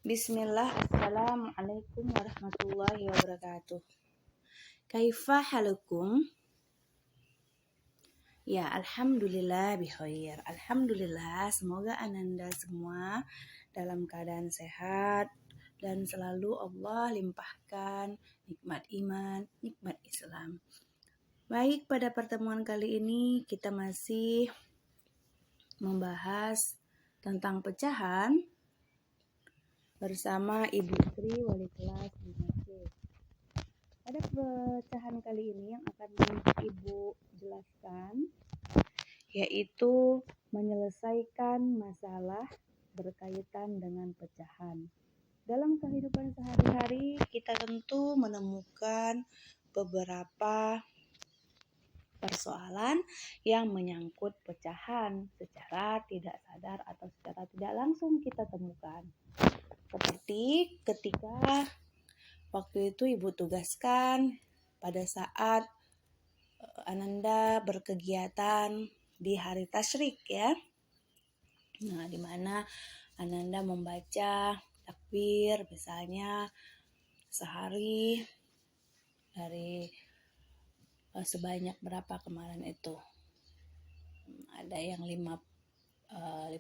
Bismillah, Assalamualaikum warahmatullahi wabarakatuh. Kaifa halukum? Ya, alhamdulillah bikhair. Alhamdulillah, semoga Ananda semua dalam keadaan sehat dan selalu Allah limpahkan nikmat iman, nikmat Islam. Baik, pada pertemuan kali ini kita masih membahas tentang pecahan bersama Ibu Sri Wali kelas 5C. Pada pecahan kali ini yang akan Ibu jelaskan yaitu menyelesaikan masalah berkaitan dengan pecahan. Dalam kehidupan sehari-hari kita tentu menemukan beberapa persoalan yang menyangkut pecahan secara tidak sadar atau secara tidak langsung kita temukan. Seperti ketika waktu itu Ibu tugaskan pada saat Ananda berkegiatan di hari tasyrik ya. Nah, di mana Ananda membaca takbir misalnya sehari dari sebanyak berapa kemarin itu. Ada yang 50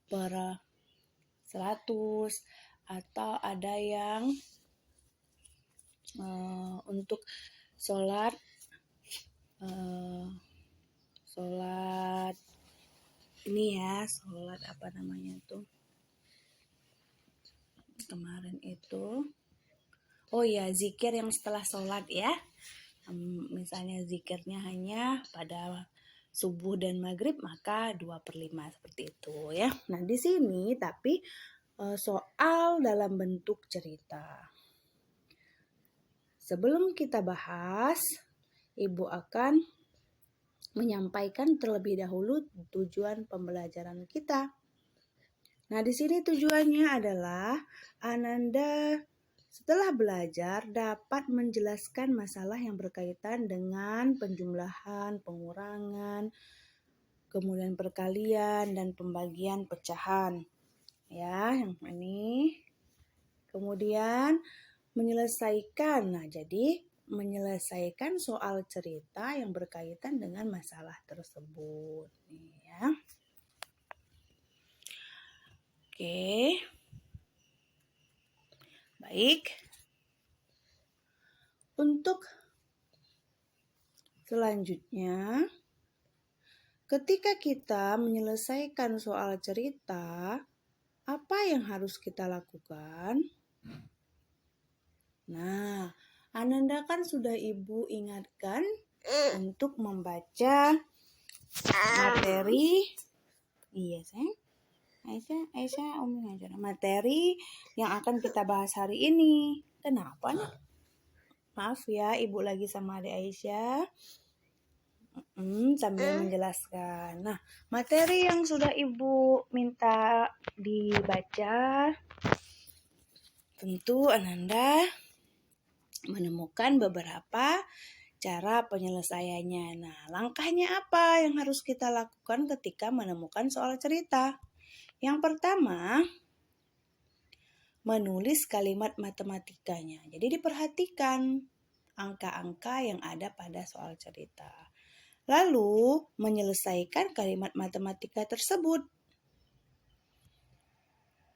per 100 atau ada yang untuk sholat ini ya, sholat apa namanya tuh kemarin itu, oh ya, zikir yang setelah sholat ya, misalnya zikirnya hanya pada subuh dan maghrib maka 2/5 seperti itu ya. Nah di sini tapi soal dalam bentuk cerita. Sebelum kita bahas, Ibu akan menyampaikan terlebih dahulu tujuan pembelajaran kita. Nah, di sini tujuannya adalah Ananda setelah belajar dapat menjelaskan masalah yang berkaitan dengan penjumlahan, pengurangan, kemudian perkalian dan pembagian pecahan. Ya, yang ini. Kemudian menyelesaikan. Nah, jadi menyelesaikan soal cerita yang berkaitan dengan masalah tersebut. Nih ya. Oke. Baik. Untuk selanjutnya, ketika kita menyelesaikan soal cerita, apa yang harus kita lakukan? Nah, Ananda kan sudah Ibu ingatkan untuk membaca materi. Iya, sayang. Aisyah Umi ngajar materi yang akan kita bahas hari ini. Kenapa nih? Maaf ya, Ibu lagi sama adik Aisyah sambil menjelaskan. Nah, materi yang sudah Ibu minta dibaca, tentu Ananda menemukan beberapa cara penyelesaiannya. Nah, langkahnya apa yang harus kita lakukan ketika menemukan soal cerita? Yang pertama, menulis kalimat matematikanya. Jadi diperhatikan angka-angka yang ada pada soal cerita. Lalu menyelesaikan kalimat matematika tersebut.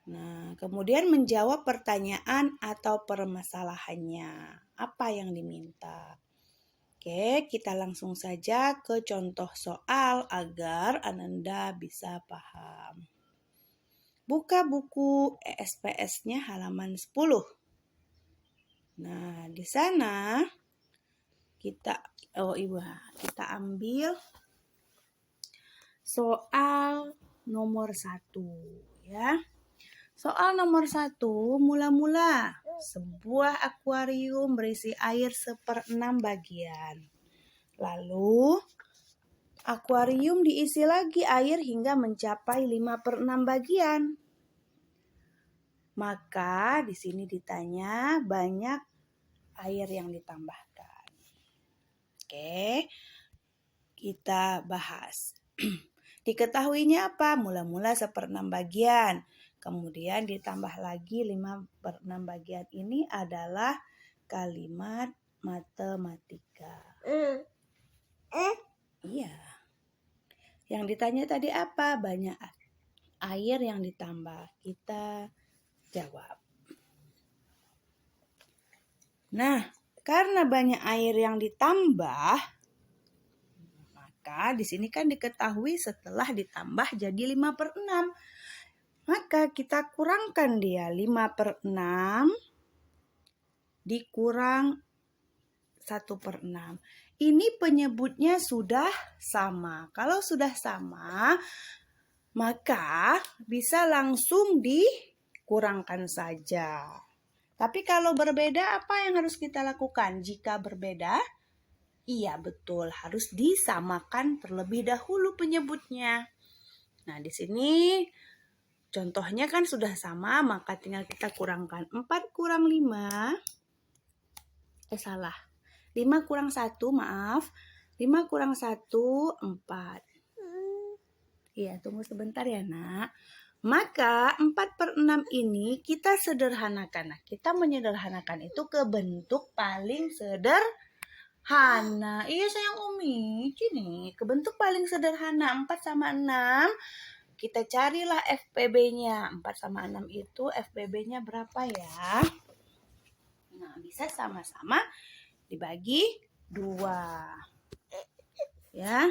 Nah, kemudian menjawab pertanyaan atau permasalahannya. Apa yang diminta? Oke, kita langsung saja ke contoh soal agar Ananda bisa paham. Buka buku ESPS-nya halaman 10. Nah, di sana kita ambil soal nomor 1 ya. Soal nomor 1, mula-mula sebuah akuarium berisi air 1/6 bagian. Lalu akuarium diisi lagi air hingga mencapai 5/6 bagian. Maka di sini ditanya banyak air yang ditambahkan. Oke, kita bahas. Diketahuinya apa? Mula-mula 1/6 bagian. Kemudian ditambah lagi 5/6 bagian ini adalah kalimat matematika. Iya. Yang ditanya tadi apa? Banyak air yang ditambah. Kita jawab. Nah, karena banyak air yang ditambah, maka di sini kan diketahui setelah ditambah jadi 5/6. Maka kita kurangkan dia 5/6 dikurang 1/6. Ini penyebutnya sudah sama. Kalau sudah sama, maka bisa langsung dikurangkan saja. Tapi kalau berbeda, apa yang harus kita lakukan? Jika berbeda, iya betul, harus disamakan terlebih dahulu penyebutnya. Nah, di sini contohnya kan sudah sama, maka tinggal kita kurangkan. 4 kurang 5. 5 kurang 1, maaf. 5 kurang 1, 4. Iya, tunggu sebentar ya, Nak. Maka 4/6 ini kita sederhanakan. Nah, kita menyederhanakan itu ke bentuk paling sederhana. Iya sayang Umi, gini, ke bentuk paling sederhana. 4 sama 6. Kita carilah FPB-nya. 4 sama 6 itu FPB-nya berapa ya? Nah, bisa sama-sama dibagi 2. Ya,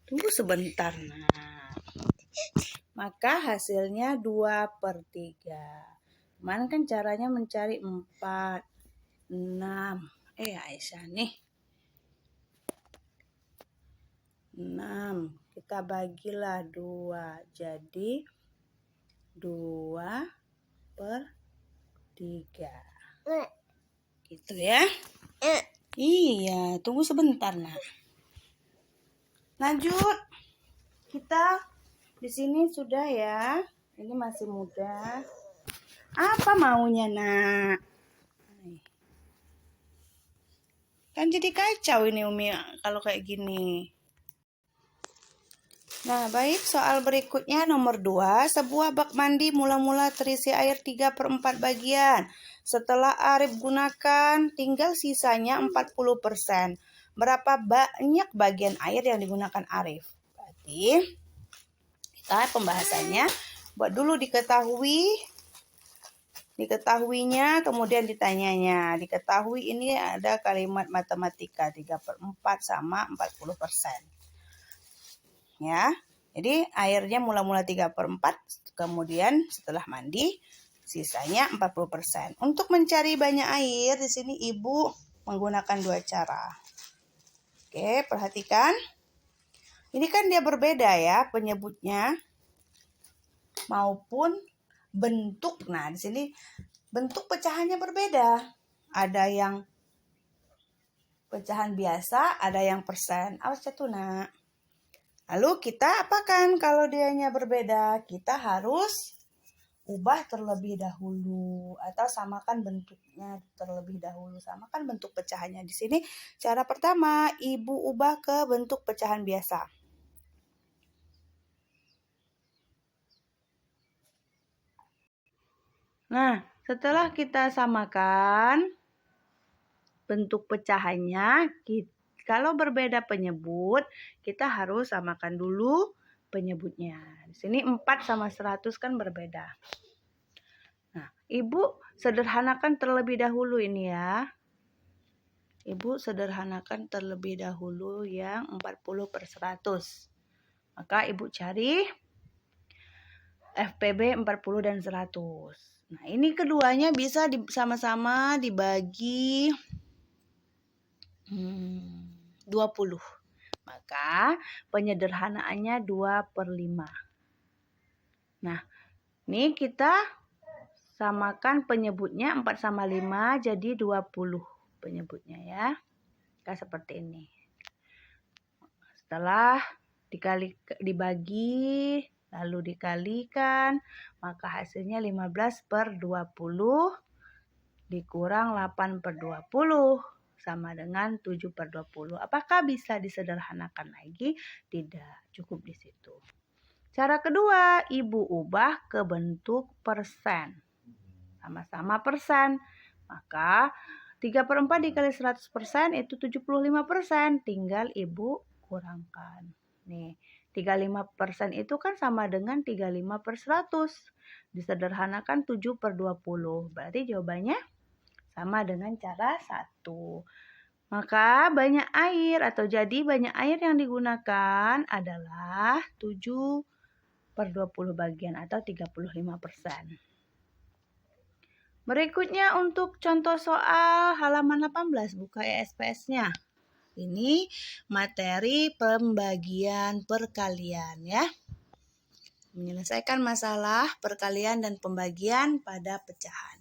tunggu sebentar. Nah, maka hasilnya 2/3. Kemarin kan caranya mencari 4, 6. Aisyah nih. 6. Kita bagilah 2. Jadi 2/3. Gitu ya. Iya, tunggu sebentar, Nak. Lanjut. Kita di sini sudah ya. Ini masih muda. Apa maunya, Nak? Kan jadi kacau ini Umi kalau kayak gini. Nah, baik, soal berikutnya nomor 2. Sebuah bak mandi mula-mula terisi air 3/4 bagian. Setelah Arif gunakan, tinggal sisanya 40%. Berapa banyak bagian air yang digunakan Arif? Berarti, kita pembahasannya buat dulu diketahuinya, kemudian ditanyanya. Diketahui ini ada kalimat matematika 3/4 sama 40%. Ya, jadi airnya mula-mula 3/4, kemudian setelah mandi sisanya 40%. Untuk mencari banyak air, di sini Ibu menggunakan 2 cara. Oke, perhatikan. Ini kan dia berbeda ya penyebutnya maupun bentuk. Nah, di sini bentuk pecahannya berbeda. Ada yang pecahan biasa, ada yang persen. Awas jatuh, Nak. Lalu kita apakan kalau dianya berbeda? Kita harus ubah terlebih dahulu atau samakan bentuknya terlebih dahulu. Samakan bentuk pecahannya. Di sini cara pertama, Ibu ubah ke bentuk pecahan biasa. Nah, setelah kita samakan bentuk pecahannya, kalau berbeda penyebut, kita harus samakan dulu penyebutnya. Di sini 4 sama 100 kan berbeda. Nah, Ibu sederhanakan terlebih dahulu ini ya. Ibu sederhanakan terlebih dahulu yang 40/100. Maka Ibu cari FPB 40 dan 100. Nah, ini keduanya bisa sama-sama dibagi 20. Maka penyederhanaannya 2/5. Nah, ini kita samakan penyebutnya 4 sama 5 jadi 20 penyebutnya ya. Kayak seperti ini. Setelah dibagi lalu dikalikan, maka hasilnya 15/20 dikurang 8/20 sama dengan 7/20. Apakah bisa disederhanakan lagi? Tidak, cukup di situ. Cara kedua, Ibu ubah ke bentuk persen. Sama-sama persen. Maka 3/4 dikali 100% itu 75%. Tinggal Ibu kurangkan. Nih, 35% itu kan sama dengan 35/100. Disederhanakan 7/20. Berarti jawabannya sama dengan cara 1. Maka banyak air atau jadi banyak air yang digunakan adalah 7/20 bagian atau 35%. Berikutnya untuk contoh soal halaman 18, buka ESPS-nya. Ini materi pembagian perkalian ya. Menyelesaikan masalah perkalian dan pembagian pada pecahan.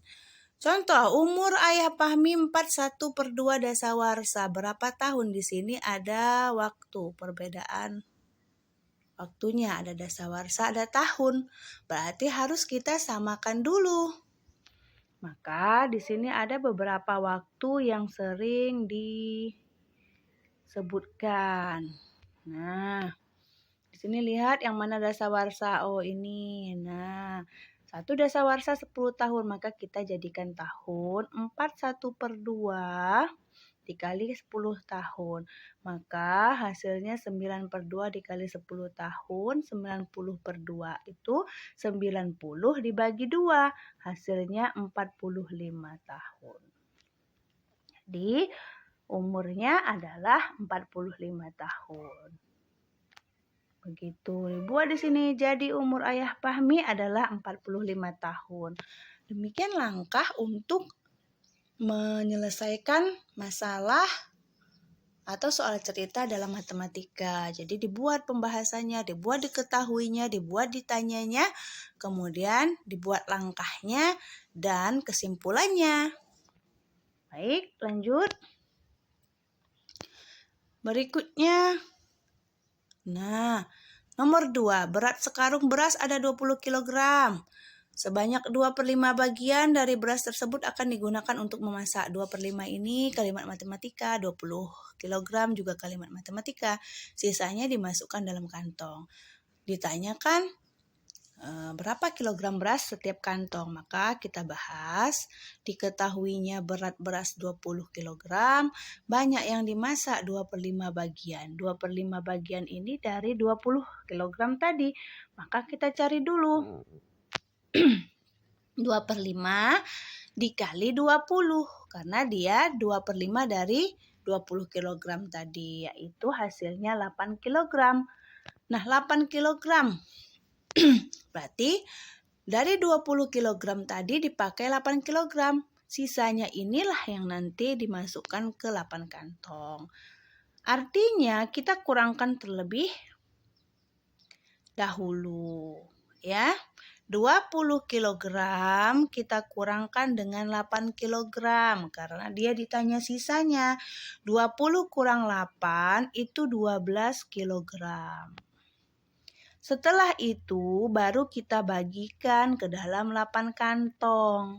Contoh, umur Ayah Fahmi 41/2 dasawarsa. Berapa tahun? Di sini ada waktu, perbedaan waktunya. Ada dasawarsa, ada tahun. Berarti harus kita samakan dulu. Maka di sini ada beberapa waktu yang sering disebutkan. Nah, di sini lihat yang mana dasawarsa. Oh, ini. Nah, 1 dasawarsa 10 tahun, maka kita jadikan tahun. 41/2 dikali 10 tahun. Maka hasilnya 9/2 dikali 10 tahun, 90/2 itu 90 dibagi 2. Hasilnya 45 tahun. Jadi umurnya adalah 45 tahun. Begitu dibuat di sini. Jadi umur Ayah Fahmi adalah 45 tahun. Demikian langkah untuk menyelesaikan masalah atau soal cerita dalam matematika. Jadi dibuat pembahasannya, dibuat diketahuinya, dibuat ditanyanya, kemudian dibuat langkahnya dan kesimpulannya. Baik, lanjut. Berikutnya. Nah, nomor 2, berat sekarung beras ada 20 kg. Sebanyak 2/5 bagian dari beras tersebut akan digunakan untuk memasak. 2/5 ini kalimat matematika, 20 kg juga kalimat matematika. Sisanya dimasukkan dalam kantong. Ditanyakan berapa kilogram beras setiap kantong. Maka kita bahas, diketahuinya berat beras 20 kg, banyak yang dimasak 2/5 bagian. 2/5 bagian ini dari 20 kg tadi. Maka kita cari dulu. 2/5 dikali 20. Karena dia 2/5 dari 20 kg tadi. Yaitu hasilnya 8 kg. Nah, 8 kg. Berarti dari 20 kg tadi dipakai 8 kg. Sisanya inilah yang nanti dimasukkan ke 8 kantong. Artinya kita kurangkan terlebih dahulu. Ya, 20 kg kita kurangkan dengan 8 kg. Karena dia ditanya sisanya. 20 kurang 8 itu 12 kg. Setelah itu baru kita bagikan ke dalam 8 kantong.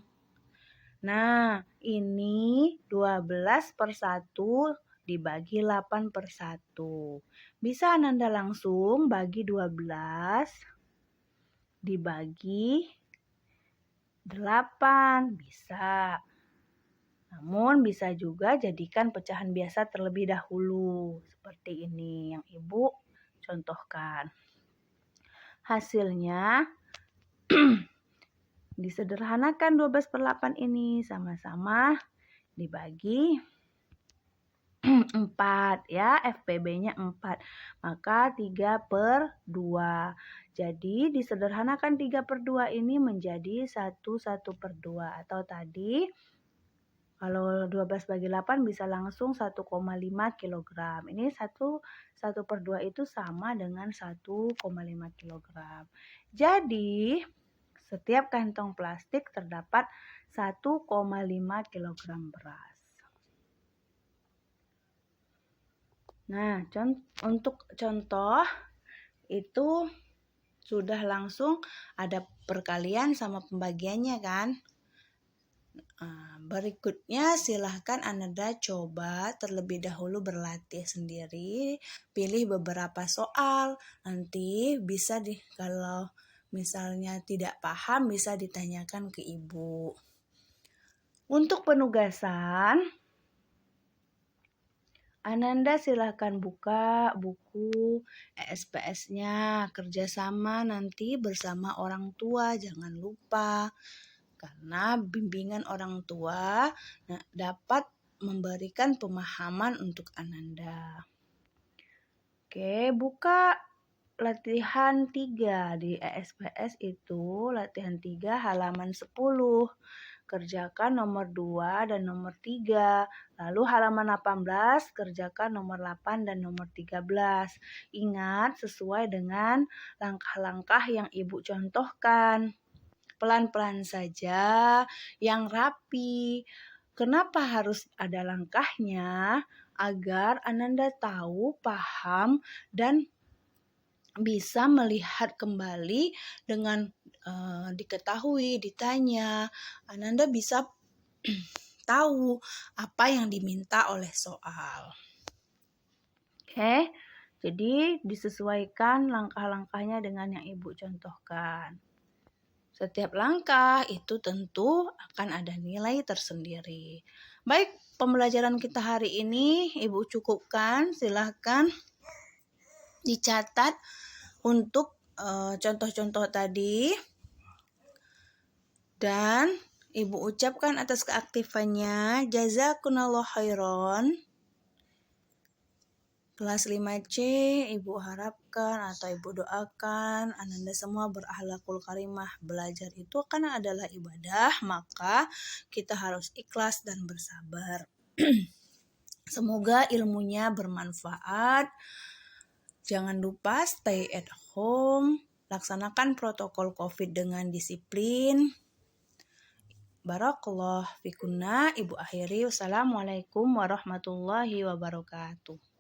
Nah, ini 12/1 dibagi 8/1. Bisa Ananda langsung bagi 12 dibagi 8. Bisa. Namun bisa juga jadikan pecahan biasa terlebih dahulu. Seperti ini yang Ibu contohkan. Hasilnya disederhanakan 12/8 ini sama-sama dibagi 4 ya, FPB-nya 4. Maka 3/2. Jadi disederhanakan 3/2 ini menjadi 1/2 atau tadi kalau 12 bagi 8 bisa langsung 1,5 kg. Ini 1/2 itu sama dengan 1,5 kg. Jadi setiap kantong plastik terdapat 1,5 kg beras. Nah, untuk contoh itu sudah langsung ada perkalian sama pembagiannya kan. Berikutnya silahkan Ananda coba terlebih dahulu berlatih sendiri, pilih beberapa soal, nanti bisa kalau misalnya tidak paham bisa ditanyakan ke ibu. Untuk penugasan, Ananda silahkan buka buku ESPS-nya, kerjasama nanti bersama orang tua, jangan lupa. Karena bimbingan orang tua dapat memberikan pemahaman untuk Ananda. Oke, buka latihan 3 di ESPS itu, latihan 3 halaman 10. Kerjakan nomor 2 dan nomor 3. Lalu halaman 18, kerjakan nomor 8 dan nomor 13. Ingat sesuai dengan langkah-langkah yang Ibu contohkan. Pelan-pelan saja, yang rapi. Kenapa harus ada langkahnya? Agar Ananda tahu, paham, dan bisa melihat kembali dengan diketahui, ditanya. Ananda bisa tahu apa yang diminta oleh soal. Oke, jadi disesuaikan langkah-langkahnya dengan yang Ibu contohkan. Setiap langkah itu tentu akan ada nilai tersendiri. Baik, pembelajaran kita hari ini Ibu cukupkan. Silahkan dicatat untuk contoh-contoh tadi. Dan Ibu ucapkan atas keaktifannya, jazakumullah khairan. Kelas 5C, Ibu harapkan atau Ibu doakan Ananda semua berakhlakul karimah. Belajar itu karena adalah ibadah, maka kita harus ikhlas dan bersabar. Semoga ilmunya bermanfaat. Jangan lupa stay at home, laksanakan protokol COVID dengan disiplin. Barakallah fikunna. Ibu akhiri. Wassalamualaikum warahmatullahi wabarakatuh.